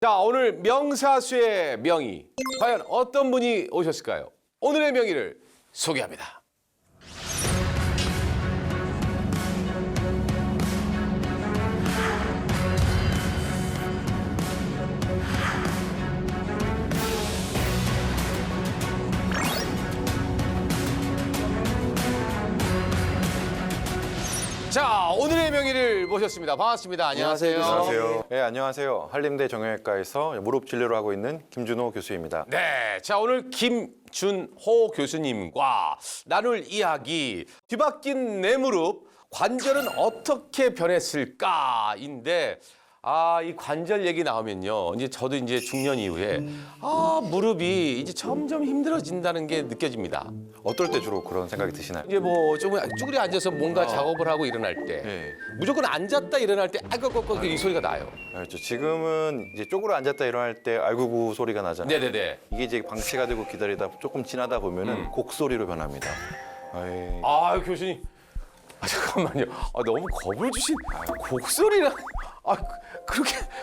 자, 오늘 명사수의 명의. 과연 어떤 분이 오셨을까요? 오늘의 명의를 소개합니다. 자, 오늘의 명의를 모셨습니다. 반갑습니다. 안녕하세요. 안녕하세요. 네, 안녕하세요. 한림대 정형외과에서 무릎 진료를 하고 있는 김준호 교수입니다. 네, 자 오늘 김준호 교수님과 나눌 이야기 뒤바뀐 내 무릎 관절은 어떻게 변했을까인데 이 관절 얘기 나오면요 이제 저도 이제 중년 이후에 무릎이 이제 점점 힘들어진다는 게 느껴집니다. 어떨 때 주로 그런 생각이 드시나요? 이제 뭐 쭈그리 앉아서 뭔가 작업을 하고 일어날 때 네. 무조건 앉았다 일어날 때 아이고 이 소리가 나요. 그렇죠. 지금은 이제 쪼그려 앉았다 일어날 때 아이고구 소리가 나잖아요. 네네네. 이게 이제 방치가 되고 기다리다 조금 지나다 보면은 곡소리로 변합니다. 에이. 교수님. 잠깐만요. 너무 겁을 주신 곡소리랑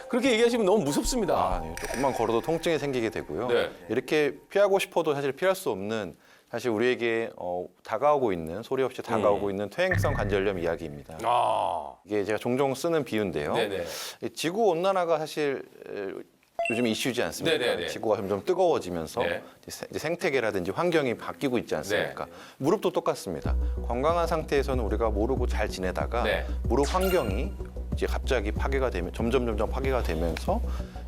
그렇게 얘기하시면 너무 무섭습니다. 네. 조금만 걸어도 통증이 생기게 되고요. 네. 이렇게 피하고 싶어도 사실 피할 수 없는 사실 우리에게 다가오고 있는 소리 없이 다가오고 있는 퇴행성 관절염 이야기입니다. 이게 제가 종종 쓰는 비유인데요. 네네. 지구 온난화가 사실 요즘 이슈지 않습니까? 네네네. 지구가 점점 뜨거워지면서 네. 이제 생태계라든지 환경이 바뀌고 있지 않습니까? 무릎도 똑같습니다. 건강한 상태에서는 우리가 모르고 잘 지내다가 네. 무릎 환경이 이제 갑자기 파괴가 되면 점점 파괴가 되면서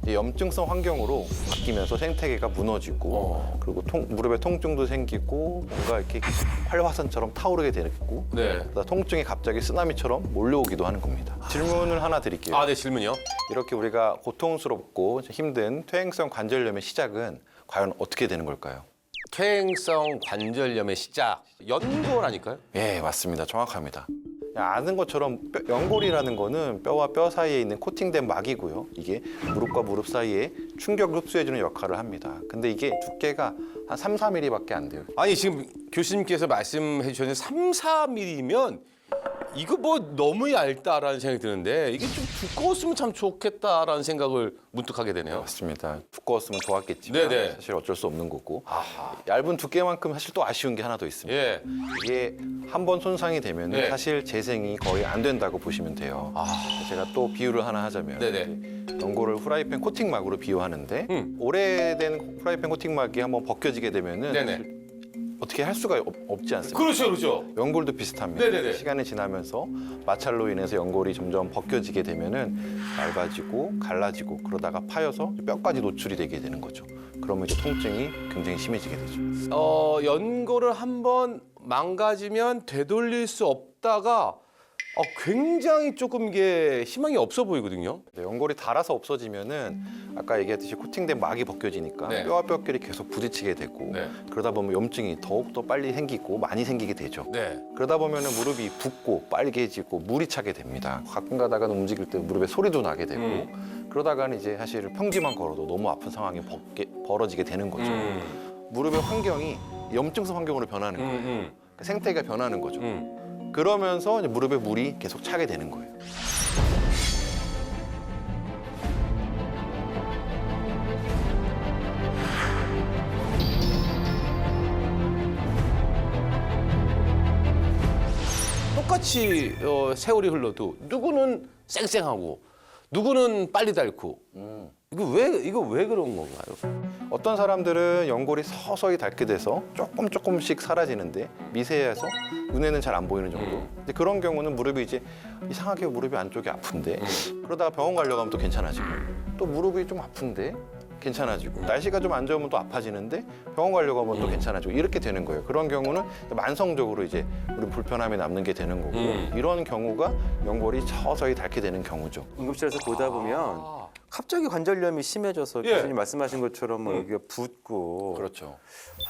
이제 염증성 환경으로 바뀌면서 생태계가 무너지고 그리고 무릎에 통증도 생기고 뭔가 이렇게 활화산처럼 타오르게 되고 네. 그러다 통증이 갑자기 쓰나미처럼 몰려오기도 하는 겁니다. 질문을 하나 드릴게요. 네, 질문요. 이렇게 우리가 고통스럽고 힘든 퇴행성 관절염의 시작은 과연 어떻게 되는 걸까요? 퇴행성 관절염의 시작. 연골아닐까요? 예, 맞습니다. 정확합니다. 아는 것처럼 연골이라는 거는 뼈와 뼈 사이에 있는 코팅된 막이고요. 이게 무릎과 무릎 사이에 충격을 흡수해주는 역할을 합니다. 근데 이게 두께가 한 3, 4mm밖에 안 돼요. 아니 지금 교수님께서 말씀해 주셨는데 3, 4mm면 이거 뭐 너무 얇다라는 생각이 드는데 이게 좀 두꺼웠으면 참 좋겠다라는 생각을 문득 하게 되네요. 맞습니다. 두꺼웠으면 좋았겠지만 네네. 사실 어쩔 수 없는 거고 얇은 두께만큼 사실 또 아쉬운 게 하나 더 있습니다. 예. 이게 한 번 손상이 되면 네. 사실 재생이 거의 안 된다고 보시면 돼요. 제가 또 비유를 하나 하자면 네네. 연골을 후라이팬 코팅막으로 비유하는데 오래된 후라이팬 코팅막이 한번 벗겨지게 되면은 네네. 어떻게 할 수가 없지 않습니까? 그렇죠. 연골도 비슷합니다. 네네네. 시간이 지나면서 마찰로 인해서 연골이 점점 벗겨지게 되면은 얇아지고 갈라지고 그러다가 파여서 뼈까지 노출이 되게 되는 거죠. 그러면 이제 통증이 굉장히 심해지게 되죠. 연골을 한번 망가지면 되돌릴 수 없다가 굉장히 조금 이게 희망이 없어 보이거든요. 네, 연골이 닳아서 없어지면은 아까 얘기했듯이 코팅된 막이 벗겨지니까 네. 뼈와 뼈끼리 계속 부딪히게 되고 네. 그러다 보면 염증이 더욱더 빨리 생기고 많이 생기게 되죠. 네. 그러다 보면은 무릎이 붓고 빨개지고 물이 차게 됩니다. 가끔 가다가는 움직일 때 무릎에 소리도 나게 되고 그러다가는 이제 사실 평지만 걸어도 너무 아픈 상황이 벌어지게 되는 거죠. 무릎의 환경이 염증성 환경으로 변하는 거예요. 생태계가 변하는 거죠. 그러면서 이제 무릎에 물이 계속 차게 되는 거예요. 똑같이 세월이 흘러도 누구는 쌩쌩하고 누구는 빨리 닳고 이거 왜 그런 건가요? 어떤 사람들은 연골이 서서히 닳게 돼서 조금씩 사라지는데 미세해서 눈에는 잘 안 보이는 정도. 근데 그런 경우는 무릎이 이제 이상하게 무릎이 안쪽이 아픈데 그러다가 병원 가려고 하면 또 괜찮아지고 또 무릎이 좀 아픈데 괜찮아지고 날씨가 좀 안 좋으면 또 아파지는데 병원 가려고 하면 또 괜찮아지고 이렇게 되는 거예요. 그런 경우는 만성적으로 이제 우리 불편함이 남는 게 되는 거고 이런 경우가 연골이 서서히 닳게 되는 경우죠. 응급실에서 보다 보면 갑자기 관절염이 심해져서 예. 교수님 말씀하신 것처럼 뭐 여기가 붓고 그렇죠.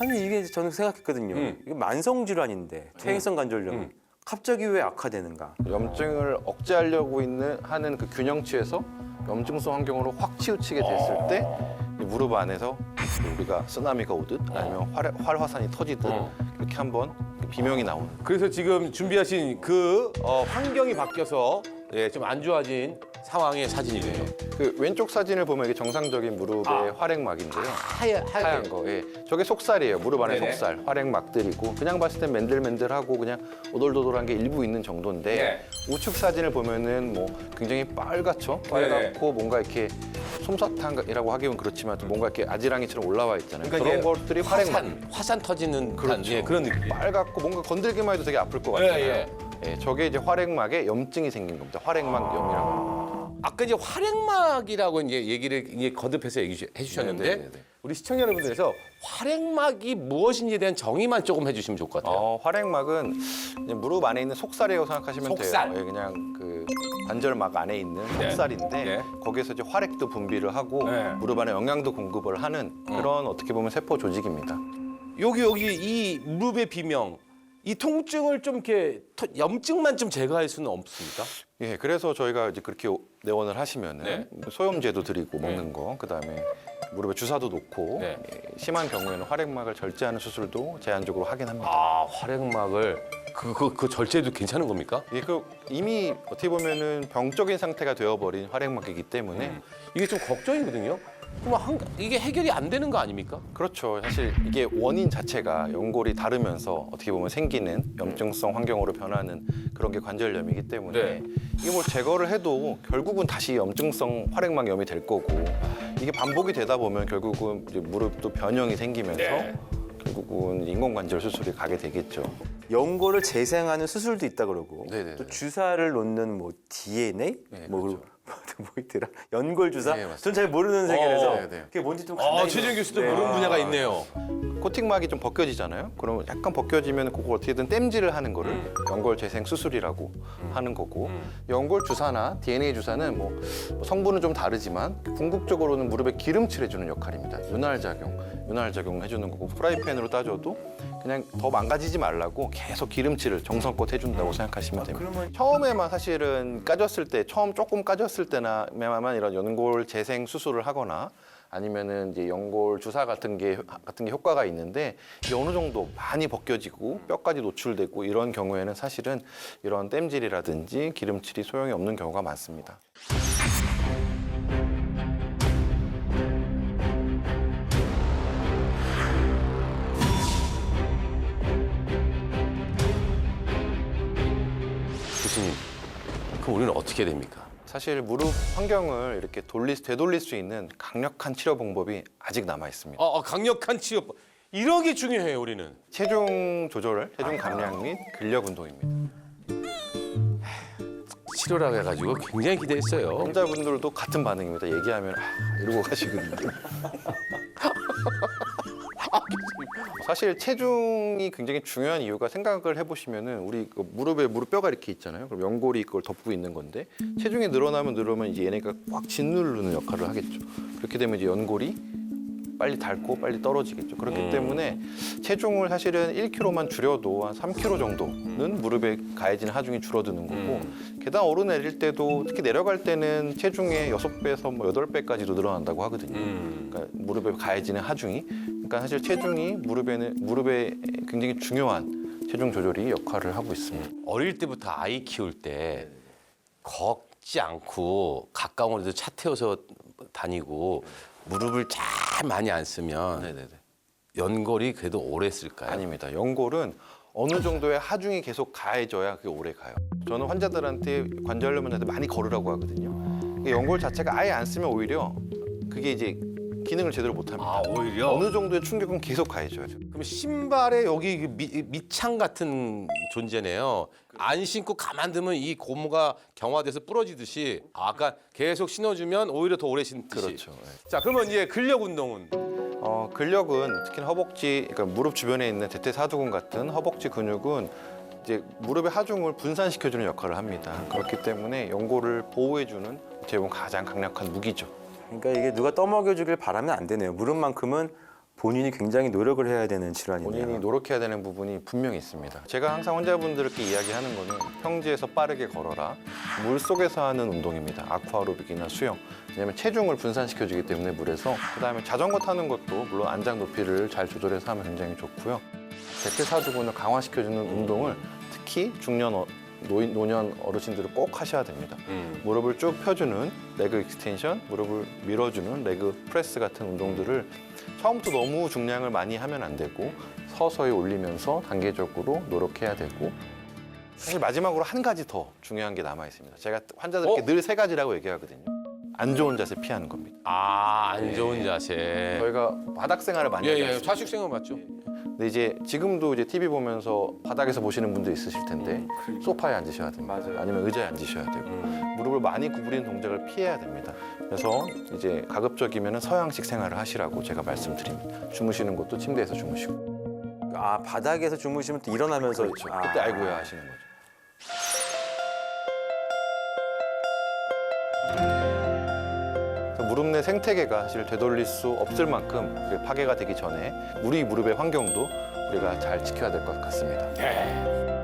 아니 이게 저는 생각했거든요. 이게 만성 질환인데 퇴행성 관절염 갑자기 왜 악화되는가? 염증을 억제하려고 하는 그 균형치에서 염증성 환경으로 확 치우치게 됐을 때 이 무릎 안에서 우리가 쓰나미가 오듯 아니면 활화산이 터지듯 이렇게 한번 비명이 나오는. 그래서 지금 준비하신 그 환경이 바뀌어서 예, 좀 안 좋아진 상황의 사진이네요. 그 왼쪽 사진을 보면 이게 정상적인 무릎의 활액막인데요. 하얀 거. 예. 저게 속살이에요. 무릎 안에 네네. 속살, 활액막들이고 그냥 봤을 땐 맨들맨들하고 그냥 오돌도돌한 게 일부 있는 정도인데 네. 우측 사진을 보면은 뭐 굉장히 빨갛죠. 네. 빨갛고 뭔가 이렇게 솜사탕이라고 하기는 그렇지만 또 뭔가 이렇게 아지랑이처럼 올라와 있잖아요. 그러니까 그런 이게 것들이 활액막. 화산 터지는 그렇죠. 예, 그런 느낌. 빨갛고 뭔가 건들기만 해도 되게 아플 것 같잖아요. 예, 예, 저게 이제 활액막에 염증이 생긴 겁니다. 활액막염이라고 합니다. 아까 이제 활액막이라고 이제 얘기를 이제 거듭해서 얘기해 주셨는데 네, 네, 네. 우리 시청자 여러분들께서 활액막이 무엇인지에 대한 정의만 조금 해주시면 좋을 것 같아요. 활액막은 그냥 무릎 안에 있는 속살이라고 생각하시면 속살. 돼요. 예, 그냥 그 관절막 안에 있는 네. 속살인데 네. 거기에서 이제 활액도 분비를 하고 네. 무릎 안에 영양도 공급을 하는 그런 어떻게 보면 세포 조직입니다. 여기 이 무릎의 비명, 이 통증을 좀 이렇게 염증만 좀 제거할 수는 없습니까? 예, 그래서 저희가 이제 그렇게 내원을 하시면은 네. 소염제도 드리고 먹는 거, 그다음에 무릎에 주사도 놓고 네. 예, 심한 경우에는 활액막을 절제하는 수술도 제한적으로 하긴 합니다. 아 활액막을 그 절제도 괜찮은 겁니까? 예, 이미 어떻게 보면은 병적인 상태가 되어버린 활액막이기 때문에 이게 좀 걱정이거든요. 그럼 이게 해결이 안 되는 거 아닙니까? 그렇죠. 사실 이게 원인 자체가 연골이 다르면서 어떻게 보면 생기는 염증성 환경으로 변하는 그런 게 관절염이기 때문에 네. 이게 뭐 제거를 해도 결국은 다시 염증성 활액막염이 될 거고 이게 반복이 되다 보면 결국은 이제 무릎도 변형이 생기면서 네. 결국은 인공관절 수술이 가게 되겠죠. 연골을 재생하는 수술도 있다 그러고 네네네. 또 주사를 놓는 뭐 DNA 네, 뭐 그렇죠. 뭐 있더라 연골 주사 네, 맞습니다. 전 잘 모르는 세계라서 네, 네. 그게 뭔지 좀 간단히 최재형 교수도 네. 모르는 분야가 있네요. 코팅막이 좀 벗겨지잖아요. 그러면 약간 벗겨지면 그걸 어떻게든 땜질을 하는 거를 연골 재생 수술이라고 하는 거고 연골 주사나 DNA 주사는 뭐 성분은 좀 다르지만 궁극적으로는 무릎에 기름칠 해주는 역할입니다. 윤활 작용 해주는 거고 프라이팬으로 따져도 그냥 더 망가지지 말라고 계속 기름칠을 정성껏 해준다고 생각하시면 됩니다. 그러면 처음에만 사실은 까졌을 때 조금 까졌을 때나만 이런 연골 재생 수술을 하거나 아니면은 이제 연골 주사 같은 게 효과가 있는데 이게 어느 정도 많이 벗겨지고 뼈까지 노출되고 이런 경우에는 사실은 이런 땜질이라든지 기름칠이 소용이 없는 경우가 많습니다. 교수님, 그럼 우리는 어떻게 됩니까? 사실 무릎 환경을 이렇게 되돌릴 수 있는 강력한 치료 방법이 아직 남아 있습니다. 강력한 치료법. 이런 게 중요해요, 우리는. 체중 조절, 체중 감량 및 근력 운동입니다. 치료라고 해가지고 굉장히 기대했어요. 환자분들도 같은 반응입니다. 얘기하면 이러고 가시거든요. 사실 체중이 굉장히 중요한 이유가 생각을 해보시면은 우리 그 무릎에 무릎뼈가 이렇게 있잖아요. 그럼 연골이 그걸 덮고 있는 건데 체중이 늘어나면 이제 얘네가 꽉 짓누르는 역할을 하겠죠. 그렇게 되면 이제 연골이 빨리 닳고 빨리 떨어지겠죠. 그렇기 때문에 체중을 사실은 1kg만 줄여도 한 3kg 정도는 무릎에 가해지는 하중이 줄어드는 거고 계단 오르내릴 때도 특히 내려갈 때는 체중의 6배에서 뭐 8배까지도 늘어난다고 하거든요. 그러니까 무릎에 가해지는 하중이. 그러니까 사실 체중이 무릎에 굉장히 중요한 체중 조절이 역할을 하고 있습니다. 어릴 때부터 아이 키울 때 걷지 않고 가까운 데도 차 태워서 다니고 무릎을 잘 많이 안 쓰면 연골이 그래도 오래 쓸까요? 아닙니다. 연골은 어느 정도의 하중이 계속 가해져야 그게 오래 가요. 저는 환자들한테 관절염 환자들 많이 걸으라고 하거든요. 연골 자체가 아예 안 쓰면 오히려 그게 이제 기능을 제대로 못합니다. 오히려? 어느 정도의 충격은 계속 가해져요. 그럼 신발에 여기 밑창 같은 존재네요. 안 신고 가만두면 이 고무가 경화돼서 부러지듯이 아까 계속 신어주면 오히려 더 오래 신듯이. 그렇죠. 네. 자, 그러면 이제 근력 운동은? 근력은 특히 허벅지, 그러니까 무릎 주변에 있는 대퇴사두근 같은 허벅지 근육은 이제 무릎의 하중을 분산시켜주는 역할을 합니다. 그렇기 때문에 연골을 보호해주는 어떻게 보면 가장 강력한 무기죠. 그러니까 이게 누가 떠먹여주길 바라면 안 되네요. 무릎만큼은 본인이 굉장히 노력을 해야 되는 질환이네요. 본인이 노력해야 되는 부분이 분명히 있습니다. 제가 항상 환자분들께 이야기하는 거는 평지에서 빠르게 걸어라. 물 속에서 하는 운동입니다. 아쿠아로빅이나 수영. 왜냐하면 체중을 분산시켜주기 때문에 물에서. 그다음에 자전거 타는 것도 물론 안장 높이를 잘 조절해서 하면 굉장히 좋고요. 대퇴사두근을 강화시켜주는 운동을 특히 중년 노년 어르신들은 꼭 하셔야 됩니다. 무릎을 쭉 펴주는 레그 익스텐션, 무릎을 밀어주는 레그 프레스 같은 운동들을 처음부터 너무 중량을 많이 하면 안 되고 서서히 올리면서 단계적으로 노력해야 되고 사실 마지막으로 한 가지 더 중요한 게 남아 있습니다. 제가 환자들께 늘 세 가지라고 얘기하거든요. 안 좋은 자세 피하는 겁니다. 안 좋은 자세. 저희가 바닥 생활을 많이 하죠. 예, 좌식 생각 맞죠? 근데 이제 지금도 이제 TV 보면서 바닥에서 보시는 분도 있으실 텐데 소파에 앉으셔야 됩니다. 맞아요. 아니면 의자에 앉으셔야 되고 무릎을 많이 구부리는 동작을 피해야 됩니다. 그래서 이제 가급적이면 서양식 생활을 하시라고 제가 말씀드립니다. 주무시는 것도 침대에서 주무시고. 아 바닥에서 주무시면 또 일어나면서 그렇죠. 그때 아이고야 하시는 거죠. 무릎 내 생태계가 사실 되돌릴 수 없을 만큼 파괴가 되기 전에 우리 무릎의 환경도 우리가 잘 지켜야 될 것 같습니다. 예.